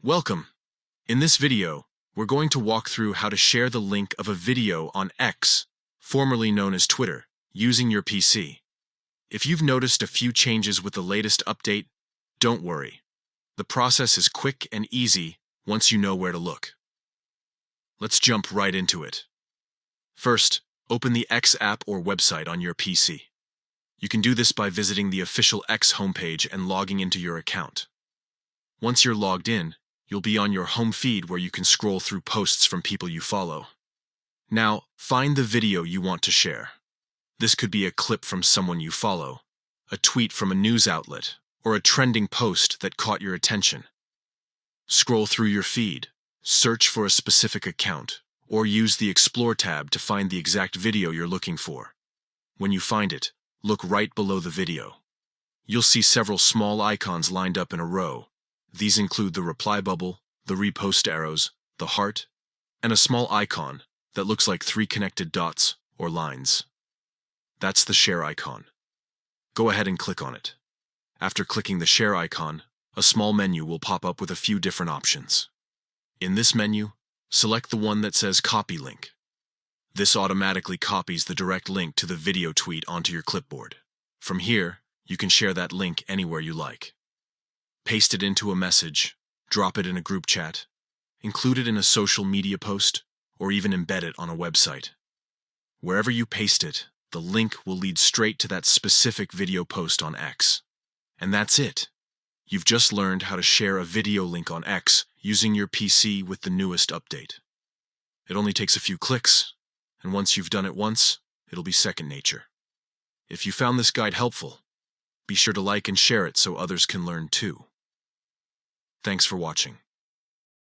Welcome. In this video, we're going to walk through how to share the link of a video on X, formerly known as Twitter, using your PC. If you've noticed a few changes with the latest update, don't worry. The process is quick and easy once you know where to look. Let's jump right into it. First, open the X app or website on your PC. You can do this by visiting the official X homepage and logging into your account. Once you're logged in, you'll be on your home feed where you can scroll through posts from people you follow. Now, find the video you want to share. This could be a clip from someone you follow, a tweet from a news outlet, or a trending post that caught your attention. Scroll through your feed, search for a specific account, or use the Explore tab to find the exact video you're looking for. When you find it, look right below the video. You'll see several small icons lined up in a row. These include the reply bubble, the repost arrows, the heart, and a small icon that looks like 3 connected dots or lines. That's the share icon. Go ahead and click on it. After clicking the share icon, a small menu will pop up with a few different options. In this menu, select the one that says Copy Link. This automatically copies the direct link to the video tweet onto your clipboard. From here, you can share that link anywhere you like. Paste it into a message, drop it in a group chat, include it in a social media post, or even embed it on a website. Wherever you paste it, the link will lead straight to that specific video post on X. And that's it. You've just learned how to share a video link on X using your PC with the newest update. It only takes a few clicks, and once you've done it once, it'll be second nature. If you found this guide helpful, be sure to like and share it so others can learn too. Thanks for watching.